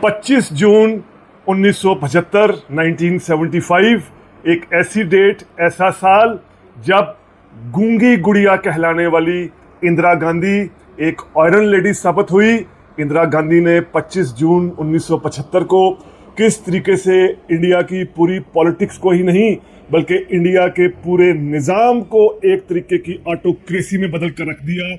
25 जून 1975 1975 एक ऐसी डेट, ऐसा साल जब गूंगी गुड़िया कहलाने वाली इंदिरा गांधी एक आयरन लेडी साबित हुई। इंदिरा गांधी ने 25 जून 1975 को किस तरीके से इंडिया की पूरी पॉलिटिक्स को ही नहीं बल्कि इंडिया के पूरे निज़ाम को एक तरीके की ऑटोक्रेसी में बदल कर रख दिया।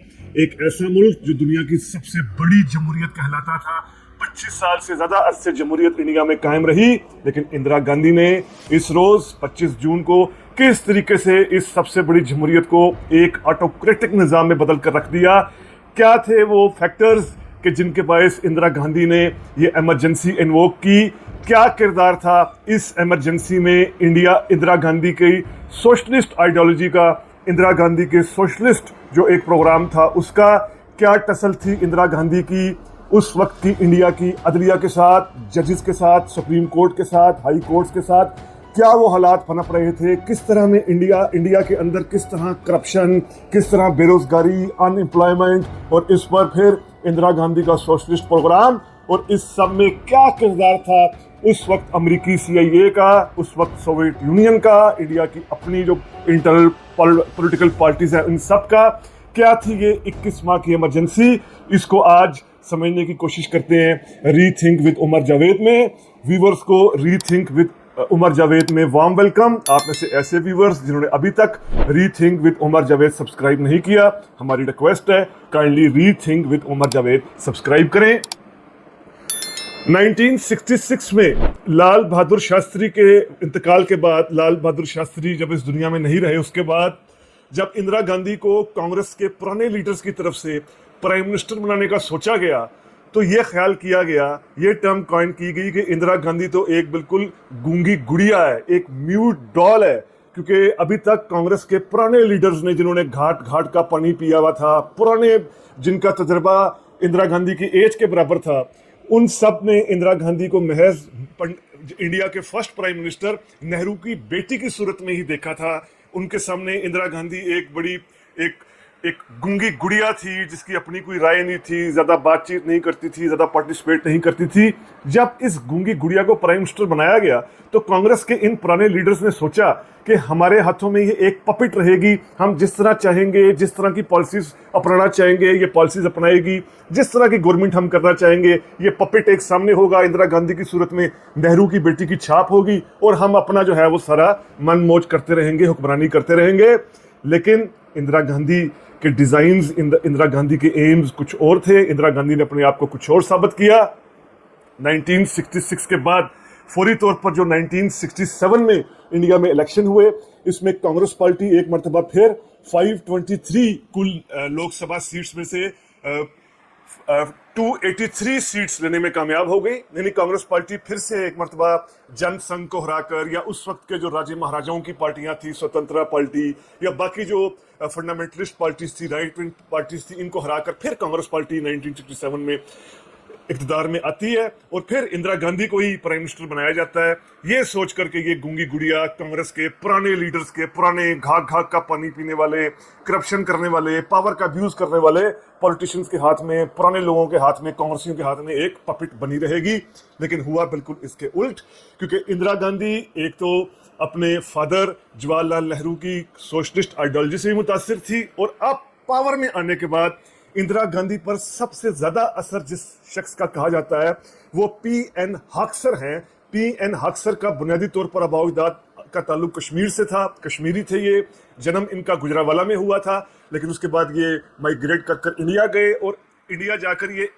एक ऐसा मुल्क जो दुनिया की सबसे बड़ी जमहूरियत कहलाता था, 25 साल से ज्यादा अरसे जमहूरियत इंडिया में कायम रही, लेकिन इंदिरा गांधी ने इस रोज 25 जून को किस तरीके से इस सबसे बड़ी जमहूरियत को एक ऑटोक्रेटिक निज़ाम में बदल कर रख दिया। क्या थे वो फैक्टर्स कि जिनके बायस इंदिरा गांधी ने ये इमरजेंसी इन्वोक की? क्या किरदार था इस इमरजेंसी में इंदिरा गांधी की सोशलिस्ट आइडियोलॉजी का, इंदिरा गांधी के सोशलिस्ट जो एक प्रोग्राम था उसका? क्या टसल थी इंदिरा गांधी की उस वक्त की इंडिया की अदलिया के साथ, जजेस के साथ, सुप्रीम कोर्ट के साथ, हाई कोर्ट्स के साथ? क्या वो हालात पनप रहे थे? किस तरह में इंडिया के अंदर किस तरह करप्शन, किस तरह बेरोजगारी, अनएम्प्लॉयमेंट, और इस पर फिर इंदिरा गांधी का सोशलिस्ट प्रोग्राम, और इस सब में क्या किरदार था उस वक्त अमेरिकी CIA का, उस वक्त सोवियत यूनियन का, इंडिया की अपनी जो इंटरनल पॉलिटिकल पार्टीज है उन सब का? क्या थी ये 21 माह की इमरजेंसी? इसको आज समझने की कोशिश करते हैं रीथिंक विद उमर जावेद में। व्यूवर्स को रीथिंक विद उमर जावेद में वार्म वेलकम। आप में से ऐसे व्यूवर्स जिन्होंने अभी तक rethink with Umar Javed subscribe नहीं किया, हमारी रिक्वेस्ट है kindly rethink with Umar Javed subscribe करें। 1966 में लाल बहादुर शास्त्री के इंतकाल के बाद, लाल बहादुर शास्त्री जब इस दुनिया में नहीं रहे, उसके बाद जब इंदिरा गांधी को कांग्रेस के पुराने लीडर्स की तरफ से प्राइम मिनिस्टर बनाने का सोचा गया, तो ये ख्याल किया गया, ये टर्म कॉइन की गई कि इंदिरा गांधी तो एक बिल्कुल गूंगी गुड़िया है, एक म्यूट डॉल है, क्योंकि अभी तक कांग्रेस के पुराने लीडर्स ने जिन्होंने घाट घाट का पानी पिया हुआ था, पुराने जिनका तजर्बा इंदिरा गांधी की एज के बराबर था, उन सब ने इंदिरा गांधी को महज इंडिया के फर्स्ट प्राइम मिनिस्टर नेहरू की बेटी की सूरत में ही देखा था। उनके सामने इंदिरा गांधी एक बड़ी एक गूंगी गुड़िया थी जिसकी अपनी कोई राय नहीं थी, ज्यादा बातचीत नहीं करती थी, ज्यादा पार्टिसिपेट नहीं करती थी। जब इस गूंगी गुड़िया को प्राइम मिनिस्टर बनाया गया तो कांग्रेस के इन पुराने लीडर्स ने सोचा कि हमारे हाथों में ये एक पपेट रहेगी, हम जिस तरह चाहेंगे, जिस तरह की पॉलिसीज अपनाना चाहेंगे ये पॉलिसीज अपनाएगी, जिस तरह की गवर्नमेंट हम करना चाहेंगे ये पपेट एक सामने होगा, इंदिरा गांधी की सूरत में नेहरू की बेटी की छाप होगी, और हम अपना जो है वो सारा मन मौज करते रहेंगे, हुक्मरानी करते रहेंगे। लेकिन इंदिरा गांधी के डिजाइन्स, इंदिरा गांधी के एम्स कुछ और थे। इंदिरा गांधी ने अपने आप को कुछ और साबित किया। 1966 के बाद फौरी तौर पर जो 1967 में इंडिया में इलेक्शन हुए, इसमें कांग्रेस पार्टी एक मरतबा फिर 523 कुल लोकसभा सीट्स में से 283 सीट्स लेने में कामयाब हो गई। यानी कांग्रेस पार्टी फिर से एक मरतबा जनसंघ को हराकर, या उस वक्त के जो राजे महाराजाओं की पार्टियां थी, स्वतंत्रता पार्टी या बाकी जो फंडामेंटलिस्ट पार्टीज थी, राइट विंग पार्टीज थी, इनको हराकर फिर कांग्रेस पार्टी 1967 में इक़्तिदार में आती है, और फिर इंदिरा गांधी को ही प्राइम मिनिस्टर बनाया जाता है, ये सोच करके ये गूंगी गुड़िया कांग्रेस के पुराने लीडर्स के, पुराने घाक घाक का पानी पीने वाले, करप्शन करने वाले, पावर का अब्यूज करने वाले पॉलिटिशियंस के हाथ में, पुराने लोगों के हाथ में, कांग्रेसियों के हाथ में एक पपेट बनी रहेगी। लेकिन हुआ बिल्कुल इसके उल्ट, क्योंकि इंदिरा गांधी एक तो अपने फादर जवाहरलाल नेहरू की सोशलिस्ट आइडियोलॉजी से भी मुतासिर थी, और अब पावर में आने के बाद इंदिरा गांधी पर सबसे ज्यादा असर जिस शख्स का कहा जाता है वो P.N. हाक्सर हैं। P.N. हाक्सर का बुनियादी तौर पर आबाओ-अजदाद का ताल्लुक कश्मीर से था, कश्मीरी थे ये, जन्म इनका गुजरावाला में हुआ था, लेकिन उसके बाद ये माइग्रेट कर इंडिया गए, और इंडिया जाकर ये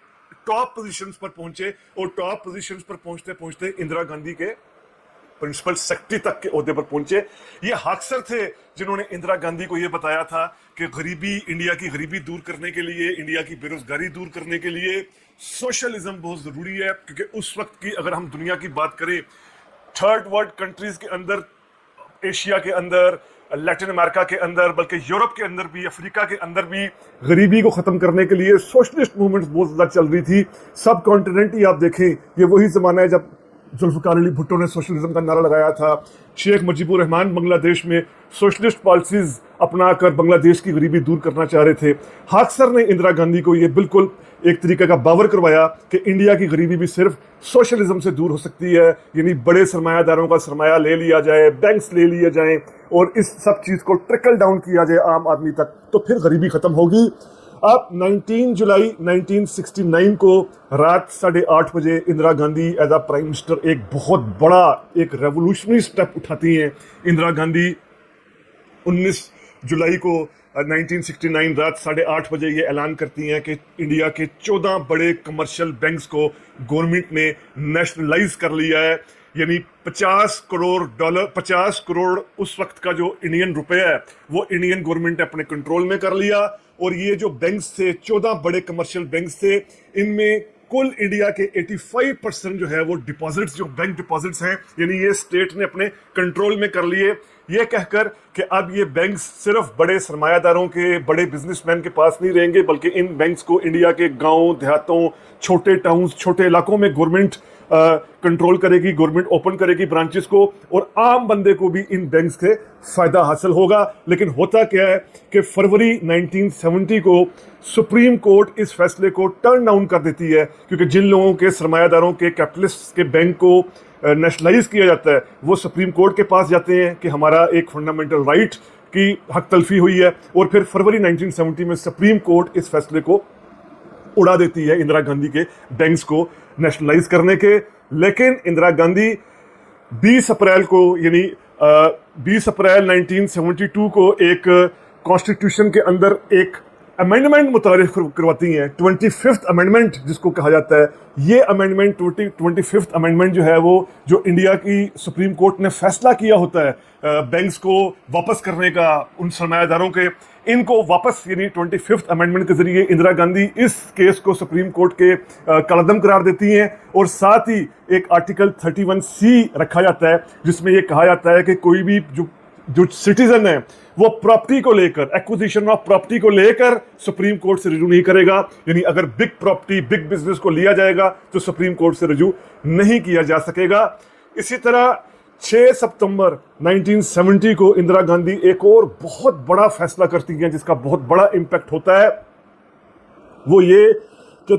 टॉप पोजीशंस पर पहुंचे, और टॉप पोजीशंस पर पहुंचते पहुंचते इंदिरा गांधी के प्रिंसिपल सेक्रेटरी तक के ओहदे पर पहुंचे। ये हाक्सर थे जिन्होंने इंदिरा गांधी को ये बताया था कि गरीबी, इंडिया की गरीबी दूर करने के लिए, इंडिया की बेरोजगारी दूर करने के लिए सोशलिज्म बहुत जरूरी है, क्योंकि उस वक्त की अगर हम दुनिया की बात करें, थर्ड वर्ल्ड कंट्रीज के अंदर, एशिया के अंदर, लैटिन अमेरिका के अंदर, बल्कि यूरोप के अंदर भी, अफ्रीका के अंदर भी गरीबी को खत्म करने के लिए सोशलिस्ट मूवमेंट्स बहुत ज्यादा चल रही थी। सब कॉन्टिनेंट ही आप देखें, ये वही जमाना है जब जुल्फ़िकार अली भुट्टो ने सोशलिज्म का नारा लगाया था, शेख मुजीबुर रहमान बांग्लादेश में सोशलिस्ट पॉलिसीज अपनाकर बांग्लादेश की गरीबी दूर करना चाह रहे थे। हाक्सर ने इंदिरा गांधी को ये बिल्कुल एक तरीके का बावर करवाया कि इंडिया की गरीबी भी सिर्फ सोशलिज्म से दूर हो सकती है, यानी बड़े सरमायादारों का सरमाया ले लिया जाए, बैंक्स ले लिए जाएं और इस सब चीज़ को ट्रिकल डाउन किया जाए आम आदमी तक, तो फिर गरीबी ख़त्म होगी। अब 19 जुलाई 1969 को रात 8:30 बजे Indira Gandhi as a prime minister एक बहुत बड़ा एक रेवोल्यूशनरी स्टेप उठाती हैं। इंदिरा गांधी 19 जुलाई को 1969 रात 8:30 बजे ये ऐलान करती हैं कि इंडिया के 14 बड़े कमर्शियल बैंक्स को गवर्नमेंट ने नेशनलाइज कर लिया है, यानी 50 करोड़ डॉलर, 50 करोड़ उस वक्त का जो इंडियन रुपए है वो इंडियन गवर्नमेंट ने अपने कंट्रोल में कर लिया। और ये जो बैंक्स थे, 14 बड़े कमर्शियल बैंक्स थे, इनमें कुल इंडिया के 85% जो है वो डिपॉजिट्स, जो बैंक डिपॉजिट्स हैं, यानी ये स्टेट ने अपने कंट्रोल में कर लिए। ये कहकर कि अब ये बैंक्स सिर्फ बड़े सरमायादारों के, बड़े बिजनेसमैन के पास नहीं रहेंगे, बल्कि इन बैंक्स को इंडिया के गांव देहातों, छोटे टाउन्स, छोटे इलाकों में गवर्नमेंट कंट्रोल करेगी, गवर्नमेंट ओपन करेगी ब्रांचेस को, और आम बंदे को भी इन बैंक्स से फायदा हासिल होगा। लेकिन होता क्या है कि फरवरी 1970 को सुप्रीम कोर्ट इस फैसले को टर्न डाउन कर देती है, क्योंकि जिन लोगों के, सरमायादारों के, कैपिटलिस्ट के बैंक को नेशनलाइज किया जाता है वो सुप्रीम कोर्ट के पास जाते हैं कि हमारा एक फंडामेंटल राइट की हक तलफी हुई है, और फिर फरवरी 1970 में सुप्रीम कोर्ट इस फैसले को उड़ा देती है इंदिरा गांधी के बैंक्स को नेशनलाइज करने के। लेकिन इंदिरा गांधी 20 अप्रैल को, यानी 20 अप्रैल 1972 को एक कॉन्स्टिट्यूशन के अंदर एक अमेंडमेंट मुतारिफ करवाती हैं, 25th अमेंडमेंट जिसको कहा जाता है। ये अमेंडमेंट 25th अमेंडमेंट जो है वो, जो इंडिया की सुप्रीम कोर्ट ने फैसला किया होता है बैंक्स को वापस करने का, उन सरमायादारों के, इनको वापस, यानी 25th अमेंडमेंट के जरिए इंदिरा गांधी इस केस को सुप्रीम कोर्ट के कलअदम करार देती हैं। और साथ ही एक आर्टिकल 31C रखा जाता है जिसमें यह कहा जाता है कि कोई भी जो सिटीजन है वो प्रॉपर्टी को लेकर, एक्विजिशन ऑफ प्रॉपर्टी को लेकर सुप्रीम कोर्ट से रिजू नहीं करेगा, यानी अगर बिग प्रॉपर्टी, बिग बिजनेस को लिया जाएगा तो सुप्रीम कोर्ट से रिजू नहीं किया जा सकेगा। इसी तरह 6 सितंबर 1970 को इंदिरा गांधी एक और बहुत बड़ा फैसला करती हैं जिसका बहुत बड़ा इंपैक्ट होता है। वो ये कि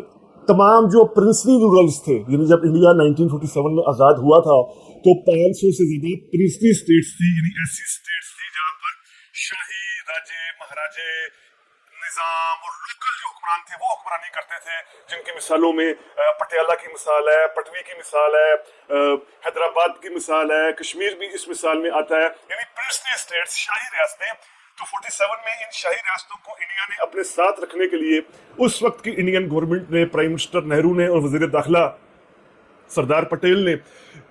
तमाम जो प्रिंसली रूरल्स थे, यानी जब इंडिया 1947 में आज़ाद हुआ था तो 500 से ज़्यादा प्रिंसली स्टेट्स थी, यानी ऐसी स्टेट्स थी जहाँ पर शाही राजे, महाराजे, निज़ाम और लोकल जो हुक्मरान थे वो हुक्मरानी करते थे, जिनकी मिसालों में पटियाला की मिसाल है, पटवी की मिसाल है, हैदराबाद की मिसाल है, कश्मीर भी इस मिसाल में आता है, यानी प्रिंसली स्टेट्स, शाही रियासतें। तो 47 में इन शाही रियासतों को इंडिया ने अपने साथ रखने के लिए उस वक्त की इंडियन गवर्नमेंट ने, प्राइम मिनिस्टर नेहरू ने और वजीर दाखिला सरदार पटेल ने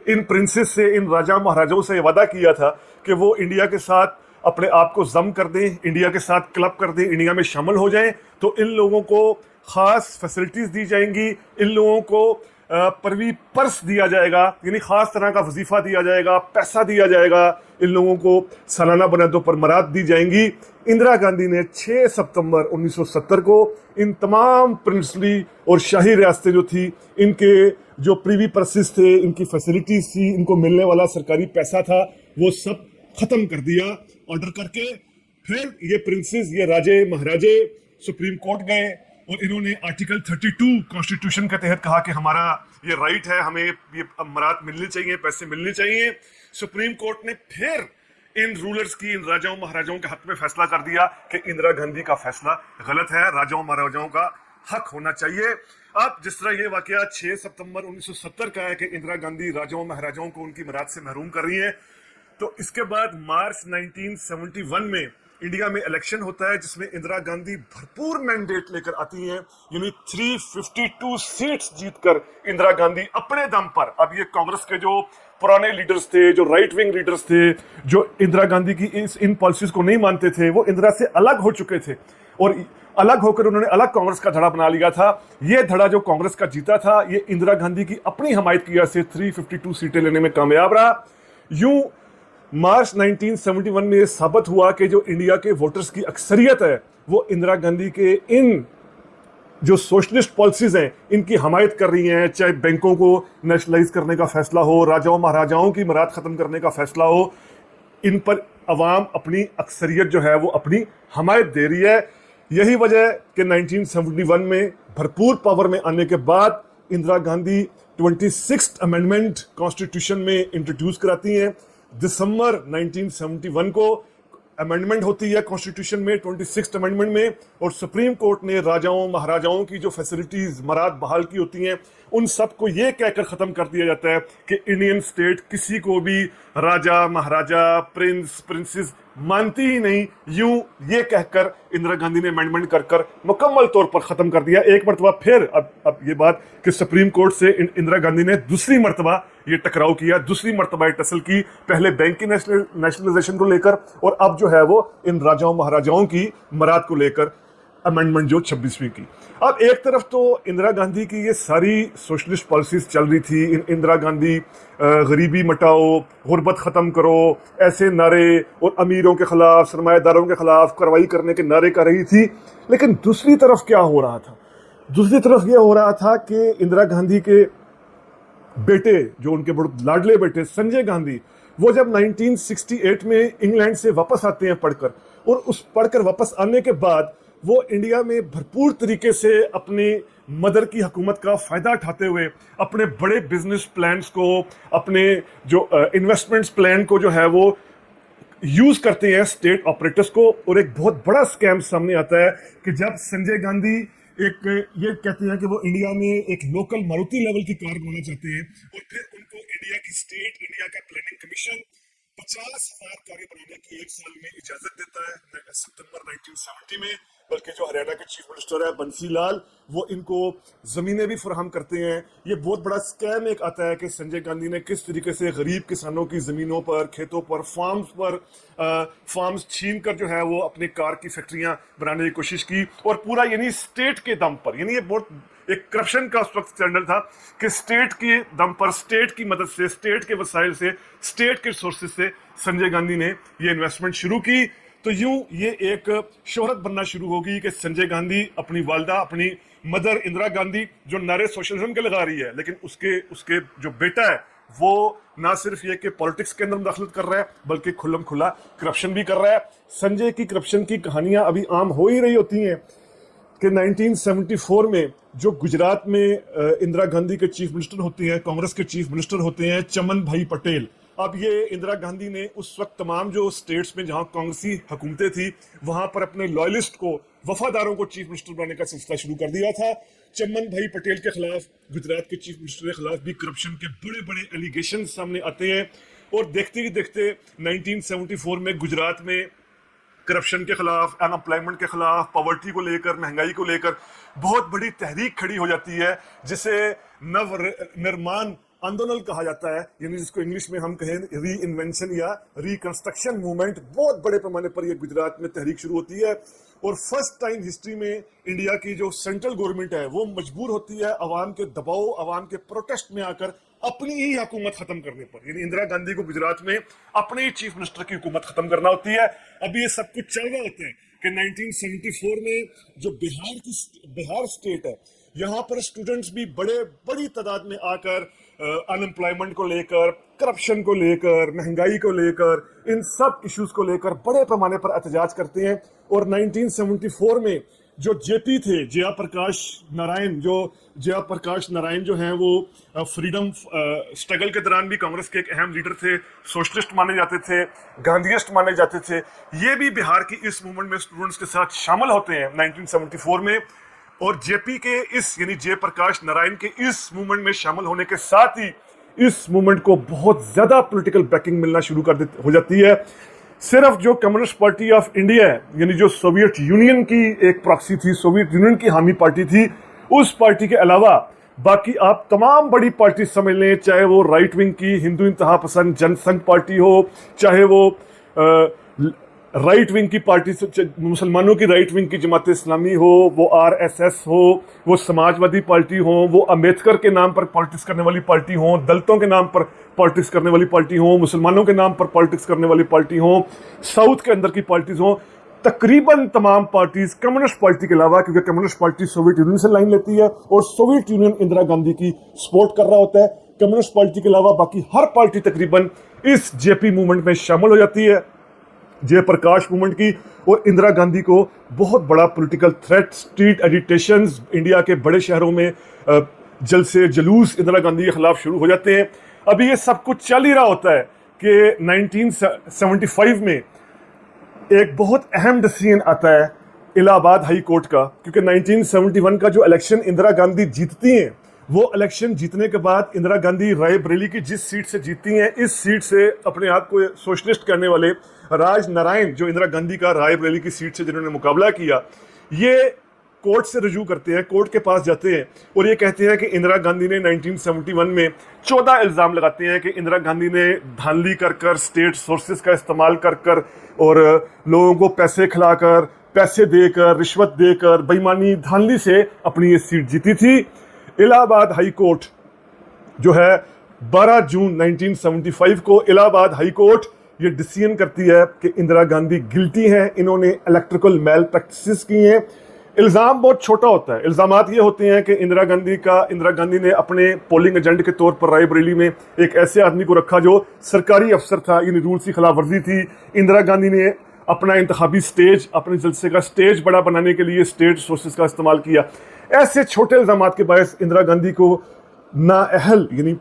इन प्रिंसेस से, इन राजा महाराजाओं से वादा किया था कि वो इंडिया के साथ अपने आप को जम कर दें, इंडिया के साथ क्लब कर दें, इंडिया में शामिल हो जाएं, तो इन लोगों को खास फैसिलिटीज दी जाएंगी, इन लोगों को परवी पर्स दिया जाएगा, यानी खास तरह का वजीफा दिया जाएगा, पैसा दिया जाएगा, इन लोगों को सालाना बुनियादों पर मराद दी जाएंगी। इंदिरा गांधी ने 6 सितंबर 1970 को इन तमाम प्रिंसली और शाही रियासतें जो थी, इनके जो प्रीवी पर्सेस थे, इनकी फैसिलिटीज थी, इनको मिलने वाला सरकारी पैसा था, वो सब खत्म कर दिया ऑर्डर करके। फिर ये प्रिंसेस, ये राजे महाराजे सुप्रीम कोर्ट गए और इन्होंने आर्टिकल 32 कॉन्स्टिट्यूशन के तहत कहा कि हमारा ये राइट है, हमें ये मराद मिलने चाहिए, पैसे मिलने चाहिए। सुप्रीम कोर्ट ने फिर इन रूलर्स की, इन राजाओं महाराजाओं के हक में फैसला कर दिया कि इंदिरा गांधी का फैसला गलत है, राजाओं महाराजाओं का हक होना चाहिए। अब जिस तरह ये वाकया 6 सितंबर 1970 का है कि इंदिरा गांधी राजाओं महाराजाओं को उनकी मराद से महरूम कर रही है, तो इसके बाद मार्च 1971 में इंडिया में इलेक्शन होता है जिसमें इंदिरा गांधी भरपूर मैंडेट लेकर आती हैं, यानी 352 सीट्स जीतकर इंदिरा गांधी अपने दम पर, अब ये कांग्रेस के जो पुराने लीडर्स थे, जो राइट विंग लीडर्स थे, जो इंदिरा गांधी की इन पॉलिसीज को नहीं मानते थे, वो इंदिरा से अलग हो चुके थे और अलग होकर उन्होंने अलग कांग्रेस का धड़ा बना लिया था। ये धड़ा जो कांग्रेस का जीता था, ये इंदिरा गांधी की अपनी हमायत की वजह से 352 सीटें लेने में कामयाब रहा। यूं मार्च 1971 में साबित हुआ कि जो इंडिया के वोटर्स की अक्सरियत है वो इंदिरा गांधी के इन जो सोशलिस्ट पॉलिसीज हैं इनकी हमायत कर रही हैं, चाहे बैंकों को नेशनलाइज करने का फैसला हो, राजाओं महाराजाओं की मराद खत्म करने का फैसला हो, इन पर अवाम अपनी अक्सरियत जो है वो अपनी हमायत दे रही है। यही वजह कि 1971 में भरपूर पावर में आने के बाद Indira Gandhi 26th amendment constitution में इंट्रोड्यूस कराती हैं। दिसंबर 1971 को अमेंडमेंट होती है कॉन्स्टिट्यूशन में, 26th अमेंडमेंट में, और सुप्रीम कोर्ट ने राजाओं महाराजाओं की जो फैसिलिटीज मराद बहाल की होती हैं उन सब को ये कहकर ख़त्म कर दिया जाता है कि इंडियन स्टेट किसी को भी राजा महाराजा प्रिंस प्रिंसेस मानती ही नहीं। यूं ये कहकर इंदिरा गांधी ने अमेंडमेंट कर कर मुकम्मल तौर पर ख़त्म कर दिया। एक मरतबा फिर अब ये बात कि सुप्रीम कोर्ट से इंदिरा गांधी ने दूसरी मरतबा ये टकराव किया, दूसरी मरतबा ये टसल की, पहले बैंक की नेशनलाइजेशन को लेकर और अब जो है वो इन राजाओं महाराजाओं की मराद को लेकर अमेंडमेंट जो 26वीं की। अब एक तरफ तो इंदिरा गांधी की ये सारी सोशलिस्ट पॉलिसीज चल रही थी, इंदिरा गांधी गरीबी मटाओ, गुर्बत ख़त्म करो, ऐसे नारे और अमीरों के खिलाफ सरमायादारों के खिलाफ कार्रवाई करने के नारे कर रही थी। लेकिन दूसरी तरफ क्या हो रहा था? दूसरी तरफ यह हो रहा था कि इंदिरा गांधी के बेटे, जो उनके बड़े लाडले बेटे संजय गांधी, वो जब 1968 में इंग्लैंड से वापस आते हैं पढ़कर, और उस पढ़कर वापस आने के बाद वो इंडिया में भरपूर तरीके से अपनी मदर की हुकूमत का फ़ायदा उठाते हुए अपने बड़े बिजनेस प्लान्स को, अपने जो इन्वेस्टमेंट्स प्लान को जो है वो यूज़ करते हैं स्टेट ऑपरेटर्स को। और एक बहुत बड़ा स्कैम सामने आता है कि जब संजय गांधी ये कहते हैं कि वो इंडिया में एक लोकल मारुति लेवल की कार बनाना चाहते हैं, और फिर उनको इंडिया की स्टेट, इंडिया का प्लानिंग कमीशन 50,000 कारें बनाने की एक साल में इजाजत देता है सितंबर 1970 में। बल्कि जो हरियाणा के चीफ मिनिस्टर है बंसी लाल, वो इनको जमीनें भी फराहम करते हैं। ये बहुत बड़ा स्कैम एक आता है कि संजय गांधी ने किस तरीके से गरीब किसानों की जमीनों पर, खेतों पर, फार्म्स छीन कर जो है वो अपनी कार की फैक्ट्रियां बनाने की कोशिश की, और पूरा यानी स्टेट के दम पर, यानी ये बहुत एक करप्शन का उस वक्त स्टैंडर्ड था कि स्टेट के दम पर, स्टेट की मदद से, स्टेट के वसाइल से, स्टेट के सोर्सेज से संजय गांधी ने ये इन्वेस्टमेंट शुरू की। तो यूं ये एक शोहरत बनना शुरू होगी कि संजय गांधी अपनी वालदा, अपनी मदर इंदिरा गांधी, जो नारे सोशलिज्म के लगा रही है, लेकिन उसके जो बेटा है वो ना सिर्फ ये कि पॉलिटिक्स के अंदर मुदाखलत कर रहा है बल्कि खुल्लम खुला करप्शन भी कर रहा है। संजय की करप्शन की कहानियां अभी आम हो ही रही होती हैं कि 1974 में जो गुजरात में इंदिरा गांधी के चीफ मिनिस्टर होते हैं, कांग्रेस के चीफ मिनिस्टर होते हैं चमन भाई पटेल। अब ये इंदिरा गांधी ने उस वक्त तमाम जो स्टेट्स में जहां कांग्रेसी हुकूमतें थी वहां पर अपने लॉयलिस्ट को, वफादारों को चीफ मिनिस्टर बनाने का सिलसिला शुरू कर दिया था। चमन भाई पटेल के खिलाफ, गुजरात के चीफ मिनिस्टर के खिलाफ भी करप्शन के बड़े बड़े एलिगेशन सामने आते हैं, और देखते ही देखते 1974 में गुजरात में करप्शन के खिलाफ, अनएम्प्लॉयमेंट के खिलाफ, पॉवर्टी को लेकर, महंगाई को लेकर बहुत बड़ी तहरीक खड़ी हो जाती है, जिसे नवनिर्माण आंदोलन कहा जाता है, यानी जिसको इंग्लिश में हम कहें री इन्वेंशन या रिकंस्ट्रक्शन मूवमेंट। बहुत बड़े पैमाने पर यह गुजरात में तहरीक शुरू होती है, और फर्स्ट टाइम हिस्ट्री में इंडिया की जो सेंट्रल गवर्नमेंट है वो मजबूर होती है अवाम के दबाव, अवाम के प्रोटेस्ट में आकर अपनी ही हुकूमत खत्म करने पर। यानी इंदिरा गांधी को गुजरात में अपने ही चीफ मिनिस्टर की हुकूमत खत्म करना होती है। अभी ये सब कुछ चल रहा होता है कि 1974 में जो बिहार स्टेट है, यहाँ पर स्टूडेंट्स भी बड़ी तादाद में आकर अनएम्प्लॉयमेंट को लेकर, करप्शन को लेकर, महंगाई को लेकर, इन सब इश्यूज को लेकर बड़े पैमाने पर एहतजाज करते हैं। और 1974 में जो जेपी थे, जयप्रकाश नारायण जो हैं वो फ्रीडम स्ट्रगल के दौरान भी कांग्रेस के एक अहम लीडर थे, सोशलिस्ट माने जाते थे, गांधीइस्ट माने जाते थे। ये भी बिहार की इस मूवमेंट में स्टूडेंट्स के साथ शामिल होते हैं 1974 में। और जेपी के यानी जयप्रकाश नारायण के इस मूवमेंट में शामिल होने के साथ ही इस मूवमेंट को बहुत ज्यादा पॉलिटिकल बैकिंग मिलना शुरू हो जाती है। सिर्फ जो कम्युनिस्ट पार्टी ऑफ इंडिया है, यानी जो सोवियत यूनियन की एक प्रॉक्सी थी, सोवियत यूनियन की हामी पार्टी थी, उस पार्टी के अलावा बाकी आप तमाम बड़ी पार्टी समझ लें, चाहे वो राइट विंग की हिंदू इंतहा पसंद जनसंघ पार्टी हो, चाहे वो राइट विंग की पार्टी, मुसलमानों की राइट विंग की जमात इस्लामी हो, वो आरएसएस हो, वो समाजवादी पार्टी हो, वो अम्बेडकर के नाम पर पॉलिटिक्स करने वाली पार्टी हो, दलितों के नाम पर पॉलिटिक्स करने वाली पार्टी हो, मुसलमानों के नाम पर पॉलिटिक्स करने वाली पार्टी हो, साउथ के अंदर की पार्टीज हो, तकरीबन तमाम पार्टीज कम्युनिस्ट पार्टी के अलावा, क्योंकि कम्युनिस्ट पार्टी सोवियत यूनियन से लाइन लेती है और सोवियत यूनियन इंदिरा गांधी की सपोर्ट कर रहा होता है, कम्युनिस्ट पार्टी के अलावा बाकी हर पार्टी तकरीबन इस जेपी मूवमेंट में शामिल हो जाती है। जयप्रकाश मूवमेंट की, और इंदिरा गांधी को बहुत बड़ा political threat, street agitations, India के बड़े शहरों में जलसे जुलूस इंदिरा गांधी के खिलाफ शुरू हो जाते हैं। अभी ये सब कुछ चल ही रहा होता है कि 1975 में एक बहुत अहम डिसीजन आता है इलाहाबाद हाई कोर्ट का, क्योंकि 1971 का जो इलेक्शन इंदिरा गांधी जीतती हैं, वो इलेक्शन जीतने के बाद इंदिरा गांधी रायबरेली की जिस सीट से जीतती हैं, इस सीट से अपने आप को सोशलिस्ट करने वाले राज नारायण, जो इंदिरा गांधी का रायबरेली की सीट से जिन्होंने मुकाबला किया, ये कोर्ट से रजू करते हैं, कोर्ट के पास जाते हैं और ये कहते हैं कि इंदिरा गांधी ने 1971 में 14 इल्ज़ाम लगाते हैं कि इंदिरा गांधी ने धांधली कर कर, स्टेट सोर्सेज का इस्तेमाल कर कर और लोगों को पैसे खिलाकर, पैसे देकर, रिश्वत देकर, बेईमानी, धांधली से अपनी ये सीट जीती थी। इलाहाबाद हाई कोर्ट जो है 12 जून 1975 को इलाहाबाद हाई कोर्ट ये डिसीजन करती है कि इंदिरा गांधी गिल्टी हैं, इन्होंने इलेक्ट्रिकल मैल प्रैक्टिसेस की हैं। इल्ज़ाम बहुत छोटा होता है। इल्ज़ामात ये होते हैं कि इंदिरा गांधी ने अपने पोलिंग एजेंट के तौर पर रायबरेली में एक ऐसे आदमी को रखा जो सरकारी अफसर था, इन रूल्स की खिलाफ वर्जी थी। इंदिरा गांधी ने अपना इंतखाबी स्टेज, अपने जलसे का स्टेज बड़ा बनाने के लिए स्टेट सोर्सेज का इस्तेमाल किया। ऐसे छोटे इल्ज़ामात के बायस इंदिरा गांधी को नाअहल यानी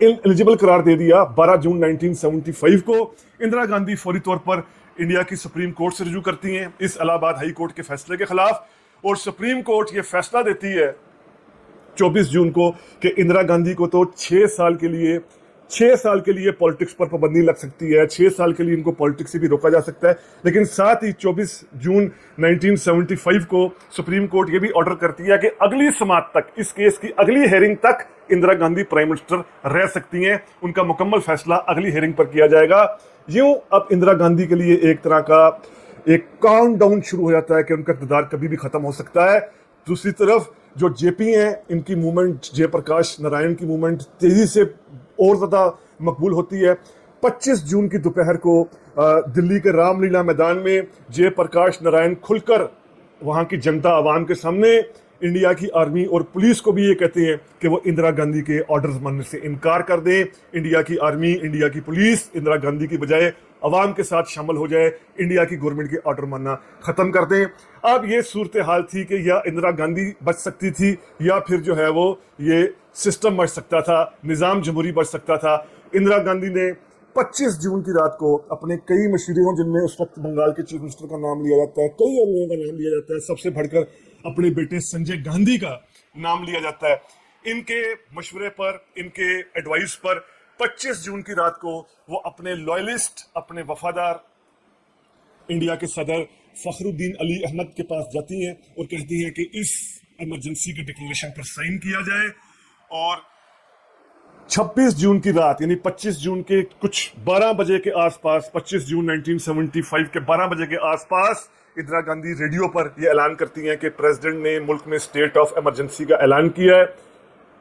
एलिजिबल करार दे दिया। 12 जून 1975 को इंदिरा गांधी फौरी तौर पर इंडिया की सुप्रीम कोर्ट से रजू करती हैं इस इलाहाबाद हाई कोर्ट के फैसले के खिलाफ, और सुप्रीम कोर्ट ये फैसला देती है 24 जून को कि इंदिरा गांधी को तो 6 साल के लिए पॉलिटिक्स पर पाबंदी लग सकती है, 6 साल के लिए इनको पॉलिटिक्स से भी रोका जा सकता है। लेकिन साथ ही 24 जून 1975 को सुप्रीम कोर्ट ये भी ऑर्डर करती है कि अगली समाअत तक, इस केस की अगली हेयरिंग तक इंदिरा गांधी प्राइम मिनिस्टर रह सकती हैं। उनका मुकम्मल फैसला अगली हेयरिंग पर किया जाएगा। यूं अब इंदिरा गांधी के लिए एक तरह का एक काउंटडाउन शुरू हो जाता है कि उनका इक़्तिदार कभी भी खत्म हो सकता है। दूसरी तरफ जो जेपी हैं, इनकी मूवमेंट, जयप्रकाश नारायण की मूवमेंट तेजी से और ज़्यादा मकबूल होती है। 25 जून की दोपहर को दिल्ली के रामलीला मैदान में जयप्रकाश नारायण खुलकर वहाँ की जनता आवाम के सामने इंडिया की आर्मी और पुलिस को भी ये कहते हैं कि वो इंदिरा गांधी के ऑर्डर्स मानने से इनकार कर दें। इंडिया की आर्मी, इंडिया की पुलिस इंदिरा गांधी की बजाय अवाम के साथ शामिल हो जाए, इंडिया की गवर्नमेंट के ऑर्डर मानना ख़त्म कर दें। अब ये सूरत हाल थी कि या इंदिरा गांधी बच सकती थी या फिर जो है वो ये सिस्टम बच सकता था, निज़ाम जमहूरी बच सकता था। इंदिरा गांधी ने 25 जून की रात को अपने कई मशवरों, जिनमें उस वक्त बंगाल के चीफ मिनिस्टर का नाम लिया जाता है, कई और लोगों का नाम लिया जाता है, सबसे बढ़कर अपने बेटे संजय गांधी का नाम लिया जाता है, इनके मशवरे पर, इनके एडवाइस पर 25 जून की रात को वो अपने लॉयलिस्ट, अपने वफादार इंडिया के सदर फखरुद्दीन अली अहमद के पास जाती हैं और कहती हैं कि इस इमरजेंसी के डिक्लेरेशन पर साइन किया जाए। और 26 जून की रात यानी 25 जून के कुछ 12 बजे के आसपास, 25 जून 1975 के 12 बजे के आसपास इंदिरा गांधी रेडियो पर यह ऐलान करती हैं कि प्रेसिडेंट ने मुल्क में स्टेट ऑफ इमरजेंसी का ऐलान किया है,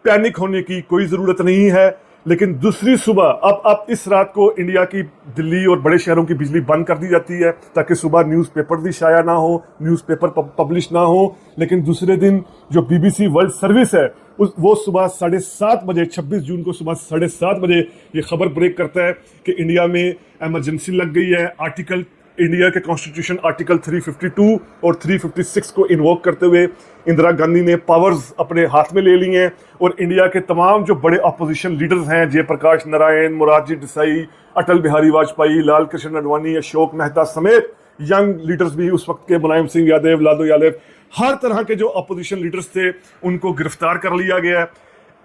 पैनिक होने की कोई ज़रूरत नहीं है। लेकिन दूसरी सुबह अब इस रात को इंडिया की दिल्ली और बड़े शहरों की बिजली बंद कर दी जाती है ताकि सुबह न्यूज़पेपर भी शाया ना हो, न्यूज़पेपर पब्लिश ना हो। लेकिन दूसरे दिन जो BBC वर्ल्ड सर्विस है वो सुबह 7:30 बजे, 26 जून को सुबह 7:30 बजे ये खबर ब्रेक करता है कि इंडिया में इमरजेंसी लग गई है। इंडिया के कॉन्स्टिट्यूशन आर्टिकल 352 और 356 को इन्वोक करते हुए इंदिरा गांधी ने पावर्स अपने हाथ में ले ली हैं और इंडिया के तमाम जो बड़े अपोजिशन लीडर्स हैं, जयप्रकाश नारायण, मोरारजी देसाई, अटल बिहारी वाजपेयी, लाल कृष्ण आडवाणी, अशोक मेहता समेत यंग लीडर्स भी उस वक्त के, मुलायम सिंह यादव, लालू यादव, हर तरह के जो अपोजिशन लीडर्स थे उनको गिरफ्तार कर लिया गया।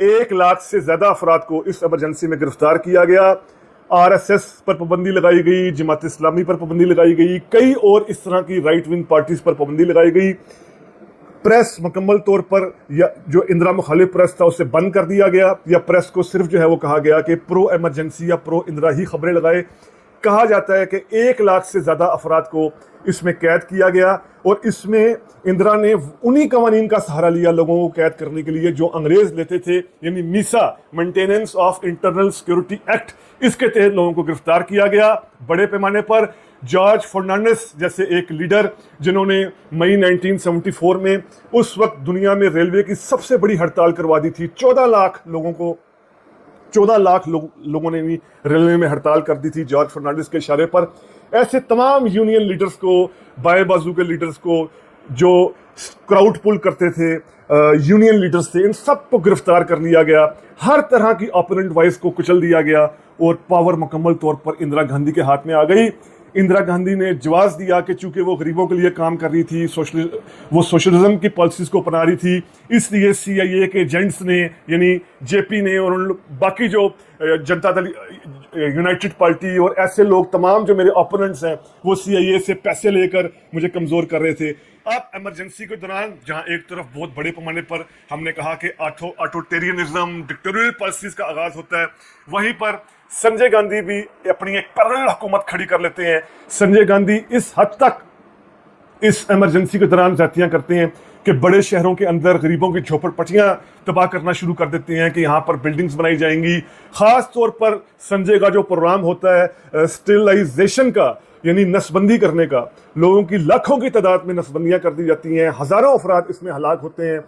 1 लाख से ज़्यादा अफराद को इस इमरजेंसी में गिरफ्तार किया गया। RSS पर पाबंदी लगाई गई, जमात इस्लामी पर पाबंदी लगाई गई, कई और इस तरह की राइट विंग पार्टीज पर पाबंदी लगाई गई। प्रेस मुकम्मल तौर पर या जो इंदिरा मुखालिफ प्रेस था उसे बंद कर दिया गया, या प्रेस को सिर्फ जो है वो कहा गया कि प्रो इमरजेंसी या प्रो इंदिरा ही खबरें लगाए। कहा जाता है कि 1 लाख से ज़्यादा अफराद को इसमें कैद किया गया और इसमें इंदिरा ने उन्हीं कवानीन का सहारा लिया लोगों को कैद करने के लिए जो अंग्रेज लेते थे, यानी Misa, maintenance of internal security act, इसके तहत लोगों को गिरफ्तार किया गया। बड़े पैमाने पर जॉर्ज फर्नांडिस जैसे एक लीडर, जिन्होंने मई 1974 में उस वक्त दुनिया में रेलवे की सबसे बड़ी हड़ताल करवा दी थी, 14 लाख लोगों को 14 लाख लोगों ने भी रेलवे में हड़ताल कर दी थी जॉर्ज फर्नांडिस के इशारे पर। ऐसे तमाम यूनियन लीडर्स को, बाएं बाजू के लीडर्स को, जो क्राउड पुल करते थे, यूनियन लीडर्स थे, इन सबको गिरफ्तार कर लिया गया। हर तरह की ओपोनेंट वॉइस को कुचल दिया गया और पावर मुकम्मल तौर पर इंदिरा गांधी के हाथ में आ गई। इंदिरा गांधी ने जवाब दिया कि चूंकि वो गरीबों के लिए काम कर रही थी, वो सोशलिज्म की पॉलिसीज को अपना रही थी, इसलिए CIA के एजेंट्स ने, यानी JP ने और बाकी जो जनता दल यूनाइटेड पार्टी और ऐसे लोग तमाम जो मेरे ओपोनेंट्स हैं, वो CIA से पैसे लेकर मुझे कमजोर कर रहे थे। अब इमरजेंसी के दौरान जहां एक तरफ बहुत बड़े पैमाने पर हमने कहा कि ऑटोटेरियनिज्म, डिक्टेटोरियल पॉलिसीज का आगाज होता है, वहीं पर संजय गांधी भी अपनी एक पैरेलल हुकूमत खड़ी कर लेते हैं। संजय गांधी इस हद तक इस इमरजेंसी के दौरान जातियां करते हैं कि बड़े शहरों के अंदर गरीबों की झोपड़पट्टियां तबाह करना शुरू कर देते हैं कि यहाँ पर बिल्डिंग्स बनाई जाएंगी। खास तौर पर संजय का जो प्रोग्राम होता है स्टेरिलाइजेशन का, यानी नसबंदी करने का, लोगों की लाखों की तादाद में नसबंदियां कर दी जाती हैं, हजारों अफराद इसमें हलाक होते हैं।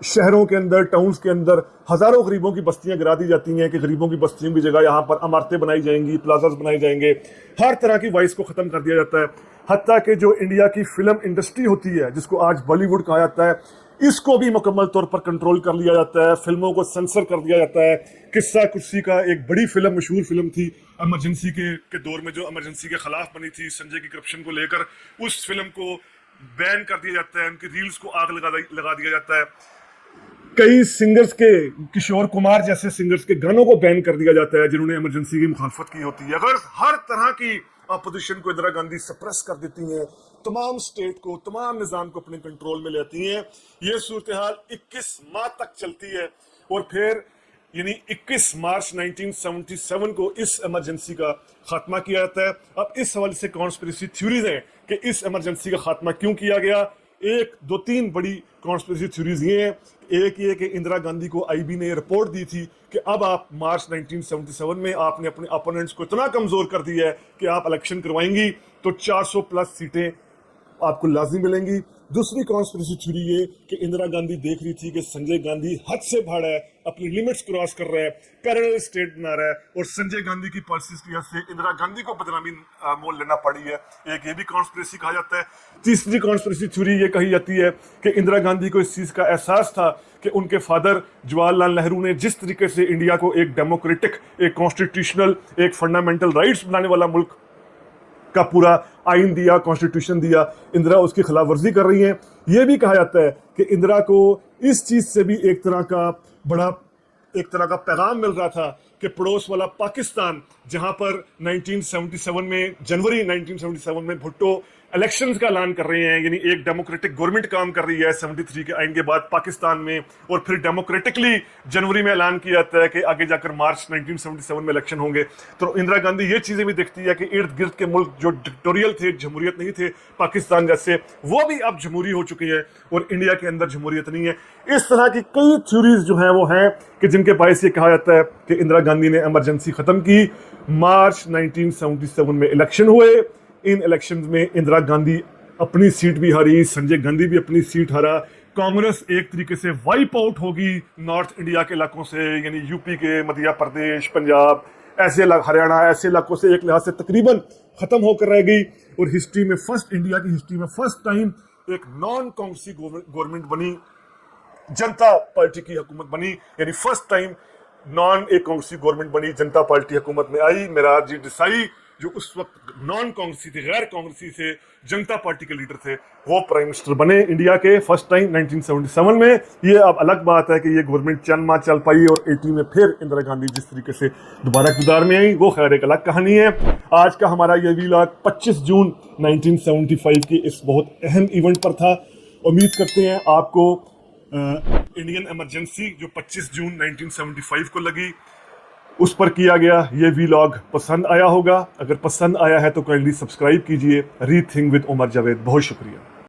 शहरों के अंदर, टाउन्स के अंदर हजारों गरीबों की बस्तियां गिरा दी जाती हैं कि गरीबों की बस्तियों की जगह यहाँ पर इमारतें बनाई जाएंगी, प्लाजास बनाए जाएंगे। हर तरह की वॉइस को खत्म कर दिया जाता है। हत्ता कि जो इंडिया की फिल्म इंडस्ट्री होती है, जिसको आज बॉलीवुड कहा जाता है, इसको भी मुकम्मल तौर पर कंट्रोल कर लिया जाता है। फिल्मों को सेंसर कर दिया जाता है। किस्सा कुर्सी का एक बड़ी फिल्म, मशहूर फिल्म थी इमरजेंसी के दौर में, जो इमरजेंसी के खिलाफ बनी थी संजय की करप्शन को लेकर, उस फिल्म को बैन कर दिया जाता है, उनकी रील्स को आग लगा दिया जाता है। कई सिंगर्स के, किशोर कुमार जैसे सिंगर्स के गानों को बैन कर दिया जाता है जिन्होंने इमरजेंसी की मुखालफत की होती है। अगर हर तरह की अपोजिशन को इंदिरा गांधी सप्रेस कर देती हैं, तमाम स्टेट को, तमाम निजाम को अपने कंट्रोल में लेती हैं। ये सूरत हाल 21 माह तक चलती है और फिर यानी 21 मार्च 1977 को इस इमरजेंसी का खात्मा किया जाता है। अब इस हवाले से कॉन्स्पिरेसी थ्योरीज हैं कि इस इमरजेंसी का खात्मा क्यों किया गया। एक, दो, तीन बड़ी कॉन्स्पिरेसी थ्योरीज ये हैं। एक ये कि इंदिरा गांधी को IB ने रिपोर्ट दी थी कि अब आप मार्च 1977 में आपने अपने अपोनेंट्स को इतना कमजोर कर दिया है कि आप इलेक्शन करवाएंगी तो 400 प्लस सीटें आपको लाजिम मिलेंगी। दूसरी कॉन्स्पिरेसी थ्योरी ये कि इंदिरा गांधी देख रही थी कि संजय गांधी हद से भाड़ा है, अपनी लिमिट्स क्रॉस कर रहा है, पैरेलल स्टेट बना रहा है और संजय गांधी की पॉलिसीज की वजह से इंदिरा गांधी को बदनामी मोल लेना पड़ी है। एक ये भी कॉन्स्पिरेसी कहा जाता है। तीसरी कॉन्स्पिरेसी थ्योरी ये कही जाती है कि इंदिरा गांधी को इस चीज का एहसास था कि उनके फादर जवाहरलाल नेहरू ने जिस तरीके से इंडिया को एक डेमोक्रेटिक, एक कॉन्स्टिट्यूशनल, एक फंडामेंटल राइट्स बनाने वाला मुल्क का पूरा आइन दिया, कॉन्स्टिट्यूशन दिया, इंदिरा उसकी खिलाफ वर्जी कर रही हैं। यह भी कहा जाता है कि इंदिरा को इस चीज से भी एक तरह का पैगाम मिल रहा था कि पड़ोस वाला पाकिस्तान, जहां पर 1977 में, जनवरी 1977 में भुट्टो इलेक्शंस का ऐलान कर रहे हैं, यानी एक डेमोक्रेटिक गवर्नमेंट काम कर रही है 73 के आइन के बाद पाकिस्तान में, और फिर डेमोक्रेटिकली जनवरी में ऐलान किया जाता है कि आगे जाकर मार्च 1977 में इलेक्शन होंगे। तो इंदिरा गांधी ये चीजें भी देखती है कि इर्द गिर्द के मुल्क जो डिक्टेटोरियल थे, जमहूरियत नहीं थे, पाकिस्तान जैसे, वो भी अब जमहूरी हो चुके हैं और इंडिया के अंदर जमहूरियत नहीं है। इस तरह की कई थ्योरीज जो हैं वो हैं कि जिनके बायस ये कहा जाता है कि इंदिरा गांधी ने इमरजेंसी खत्म की। मार्च 1977 में इलेक्शन हुए। इन इलेक्शंस में इंदिरा गांधी अपनी सीट भी हारी, संजय गांधी भी अपनी सीट हारा। कांग्रेस एक तरीके से वाइप आउट होगी नॉर्थ इंडिया के इलाकों से, यानी यूपी के, मध्य प्रदेश, पंजाब, ऐसे हरियाणा, ऐसे इलाकों से एक लिहाज से तकरीबन खत्म होकर रह गई। और हिस्ट्री में फर्स्ट, इंडिया की हिस्ट्री में फर्स्ट टाइम एक नॉन कांग्रेसी गवर्नमेंट बनी, जनता पार्टी की हुकूमत बनी, यानी फर्स्ट टाइम नॉन एक कांग्रेसी गवर्नमेंट बनी, जनता पार्टी हुकूमत में आई। मोरारजी देसाई जो उस वक्त नॉन कांग्रेसी थे, गैर कांग्रेसी से जनता पार्टी के लीडर थे, वो प्राइम मिनिस्टर बने इंडिया के फर्स्ट टाइम 1977 में। ये अब अलग बात है कि ये गवर्नमेंट चंद माह चल पाई और 80 में फिर इंदिरा गांधी जिस तरीके से दोबारा इक़्तिदार में आई, वो खैर एक अलग कहानी है। आज का हमारा ये व्लॉग 25 जून 1975 के इस बहुत अहम इवेंट पर था। उम्मीद करते हैं आपको इंडियन इमरजेंसी जो 25 जून 1975 को लगी, उस पर किया गया ये व्लॉग पसंद आया होगा। अगर पसंद आया है तो काइंडली सब्सक्राइब कीजिए। Rethink with Umar Javed. बहुत शुक्रिया।